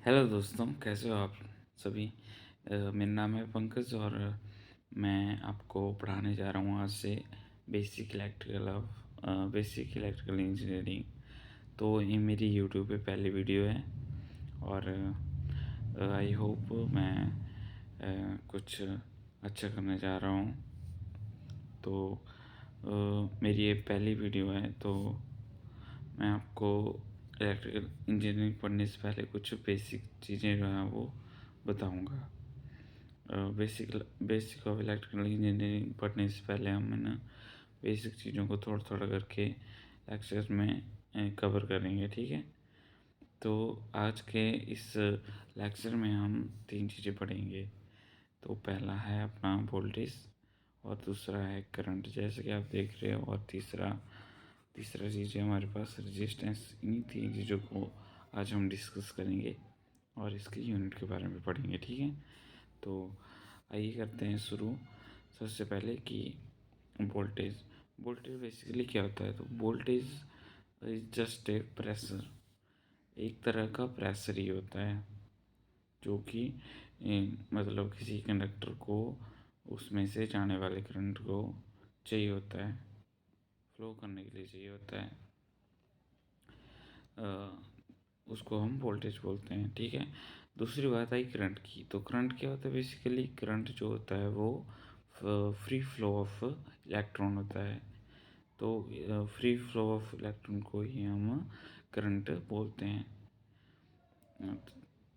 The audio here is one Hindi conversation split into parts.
हेलो दोस्तों, कैसे हो आप सभी। मेरा नाम है पंकज और मैं आपको पढ़ाने जा रहा हूँ आज से बेसिक इलेक्ट्रिकल इंजीनियरिंग। तो ये मेरी यूट्यूब पे पहली वीडियो है और आई होप मैं कुछ अच्छा करने जा रहा हूँ। तो मेरी ये पहली वीडियो है, तो मैं आपको इलेक्ट्रिकल इंजीनियरिंग पढ़ने से पहले कुछ बेसिक चीज़ें जो हैं वो बताऊंगा। Basic basic of electrical engineering पढ़ने से पहले हम है ना बेसिक चीज़ों को थोड़ा थोड़ा करके लेक्चर में कवर करेंगे, ठीक है। तो आज के इस लेक्चर में हम तीन चीज़ें पढ़ेंगे। तो पहला है अपना वोल्टेज, और दूसरा है करंट जैसे कि आप देख रहे हो, और तीसरा तीसरा चीज़ है हमारे पास रेजिस्टेंस। इन्हीं तीन चीज़ों को आज हम डिस्कस करेंगे और इसके यूनिट के बारे में पढ़ेंगे, ठीक है। तो आइए करते हैं शुरू। सबसे पहले कि वोल्टेज वोल्टेज बेसिकली क्या होता है। तो voltage is just a pressure, एक तरह का प्रेशर ही होता है जो कि मतलब किसी कंडक्टर को उसमें से जाने वाले करंट को चाहिए होता है, फ्लो करने के लिए चाहिए होता है। उसको हम वोल्टेज बोलते हैं, ठीक है। दूसरी बात आई करंट की। तो करंट क्या होता है, बेसिकली करंट जो होता है वो फ्री फ्लो ऑफ इलेक्ट्रॉन होता है। तो फ्री फ्लो ऑफ इलेक्ट्रॉन को ही हम करंट बोलते हैं।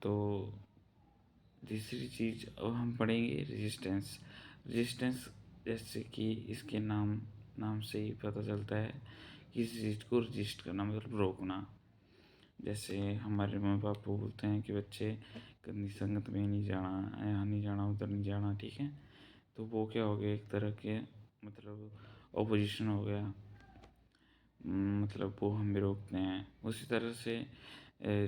तो तीसरी चीज़ अब हम पढ़ेंगे रेजिस्टेंस। रेजिस्टेंस जैसे कि इसके नाम नाम से ही पता चलता है कि किसी चीज़ को रजिस्ट करना मतलब रोकना। जैसे हमारे मम्मी पापा बोलते हैं कि बच्चे गंदी संगत में नहीं जाना, यहाँ नहीं जाना, उधर नहीं जाना, ठीक है। तो वो क्या हो गया, एक तरह के मतलब ऑपोजिशन हो गया। मतलब वो हम भी रोकते हैं। उसी तरह से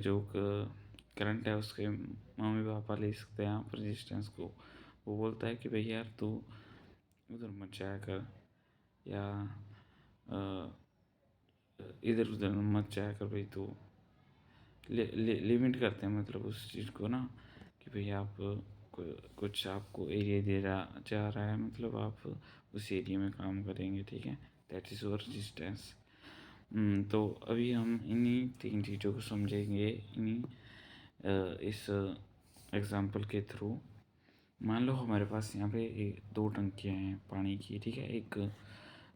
जो करंट है उसके मम्मी पापा ले सकते हैं आप रेजिस्टेंस को। वो बोलता है कि भाई यार तू उधर मत जाया कर, या इधर उधर मत जाया कर भाई तू। लिमिट करते हैं मतलब उस चीज़ को ना, कि भाई आप कुछ आपको एरिया दे रहा जा रहा है, मतलब आप उस एरिया में काम करेंगे, ठीक है। That is your resistance. तो अभी हम इन्हीं तीन चीज़ों को समझेंगे इन्हीं इस एग्ज़ाम्पल के थ्रू। मान लो हमारे पास यहाँ पे दो टंकियाँ हैं पानी की, ठीक है। एक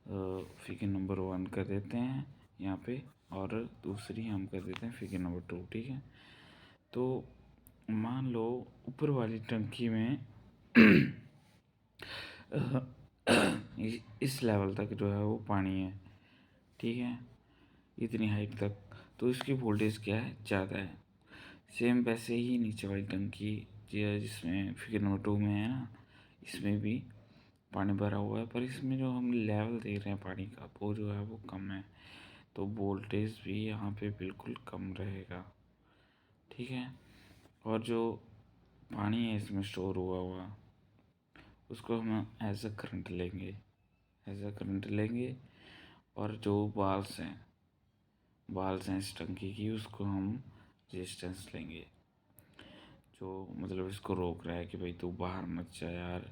फिगर नंबर 1 कर देते हैं यहाँ पे, और दूसरी हम कर देते हैं फिगर नंबर 2, ठीक है। तो मान लो ऊपर वाली टंकी में इस लेवल तक जो है वो पानी है, ठीक है, इतनी हाइट तक। तो इसकी वोल्टेज क्या है, ज़्यादा है। सेम वैसे ही नीचे वाली टंकी जिसमें फिगर नंबर 2 में है ना, इसमें भी पानी भरा हुआ है, पर इसमें जो हम लेवल देख रहे हैं पानी का वो जो है वो कम है। तो वोल्टेज भी यहाँ पे बिल्कुल कम रहेगा, ठीक है। और जो पानी है इसमें स्टोर हुआ उसको हम एज अ करंट लेंगे। और जो बाल्स हैं इस टंकी की, उसको हम रेजिस्टेंस लेंगे, जो मतलब इसको रोक रहा है कि भाई तू बाहर मत जा यार।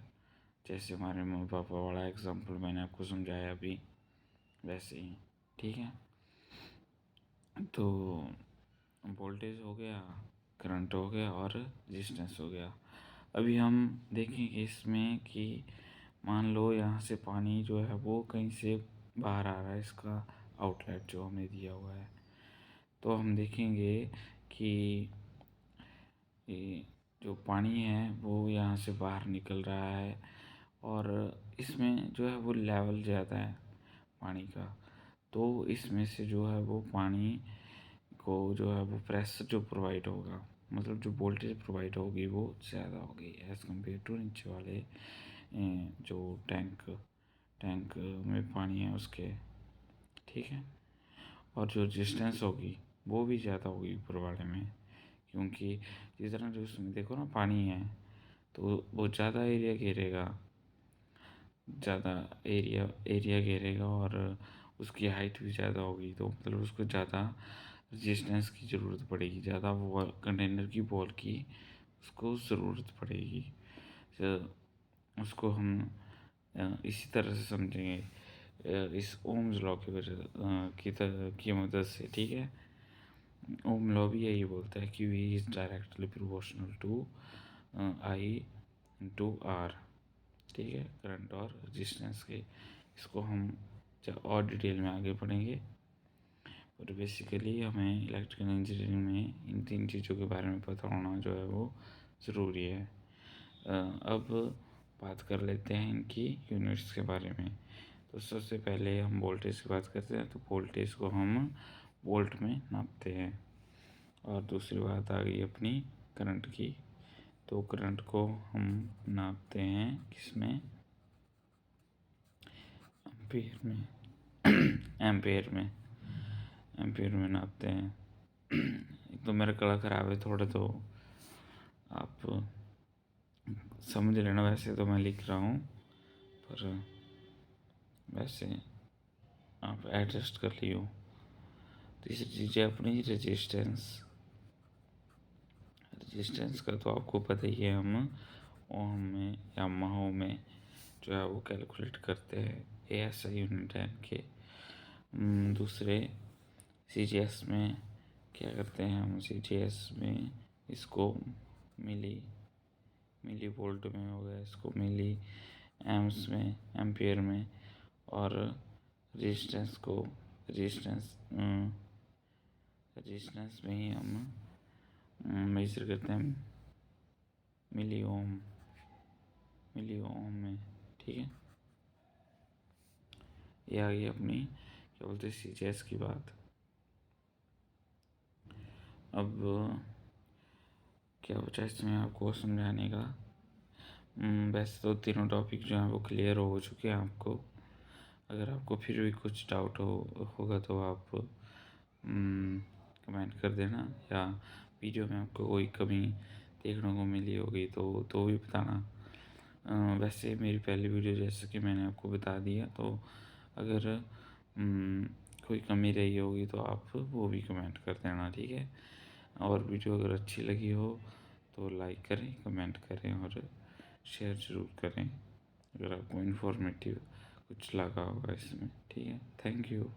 जैसे हमारे मम्मी पापा वाला एग्जाम्पल मैंने आपको समझाया अभी, वैसे ही, ठीक है। तो वोल्टेज हो गया, करंट हो गया और रेजिस्टेंस हो गया। अभी हम देखेंगे इसमें कि मान लो यहाँ से पानी जो है वो कहीं से बाहर आ रहा है, इसका आउटलेट जो हमें दिया हुआ है। तो हम देखेंगे कि ये जो पानी है वो यहाँ से बाहर निकल रहा है, और इसमें जो है वो लेवल ज़्यादा है पानी का। तो इसमें से जो है वो पानी को जो है वो प्रेशर जो प्रोवाइड होगा, मतलब जो वोल्टेज प्रोवाइड होगी वो ज़्यादा होगी एज़ कम्पेयर टू नीचे वाले जो टैंक में पानी है उसके, ठीक है। और जो रेजिस्टेंस होगी वो भी ज़्यादा होगी ऊपर वाले में, क्योंकि जिस तरह जो उसमें देखो ना पानी है तो वो ज़्यादा एरिया घेरेगा, ज़्यादा एरिया घेरेगा, और उसकी हाइट भी ज़्यादा होगी, तो मतलब उसको ज़्यादा रजिस्टेंस की ज़रूरत पड़ेगी, ज़्यादा वॉल कंटेनर की वॉल की उसको ज़रूरत पड़ेगी। तो उसको हम इसी तरह से समझेंगे, इस ओम्स लॉ की वजह की मदद से, ठीक है। ओम लॉ भी यही बोलता है कि V is directly proportional to I into R, ठीक है, करंट और रजिस्टेंस के। इसको हम और डिटेल में आगे पढ़ेंगे, और बेसिकली हमें इलेक्ट्रिकल इंजीनियरिंग में इन 3 चीज़ों के बारे में पता होना जो है वो ज़रूरी है। अब बात कर लेते हैं इनकी यूनिट्स के बारे में। तो सबसे पहले हम वोल्टेज की बात करते हैं, तो वोल्टेज को हम वोल्ट में नापते हैं। और दूसरी बात आ गई अपनी करंट की, तो करंट को हम नापते हैं किसमें, एम्पियर में एम्पियर में नापते हैं। एक तो मेरा गला ख़राब है थोड़ा, तो आप समझ लेना। वैसे तो मैं लिख रहा हूँ, पर वैसे आप एडजस्ट कर लियो। तीसरी चीज़ है अपनी रजिस्टेंस का तो आपको पता ही है, हम ओम में या महो में जो है वो कैलकुलेट करते हैं, ASI यूनिट है इनके। दूसरे CGS में क्या करते हैं हम, CGS में इसको मिली वोल्ट में हो गया, इसको मिली एम्स में, एम्पियर में, और रजिस्टेंस में ही हम मेजर करते हैं मिली ओम में, ठीक है। ये आ गई अपनी क्या बोलते हैं CGS की बात। अब क्या बचा इसमें आपको समझाने का। वैसे तो तीनों टॉपिक जो हैं वो क्लियर हो चुके हैं आपको। अगर आपको फिर भी कुछ डाउट होगा तो आप कमेंट कर देना, या वीडियो में आपको कोई कमी देखने को मिली होगी तो भी बताना। वैसे मेरी पहली वीडियो जैसे कि मैंने आपको बता दिया, तो अगर कोई कमी रही होगी तो आप वो भी कमेंट कर देना, ठीक है। और वीडियो अगर अच्छी लगी हो तो लाइक करें, कमेंट करें और शेयर ज़रूर करें अगर आपको इन्फॉर्मेटिव कुछ लगा होगा इसमें, ठीक है। Thank you.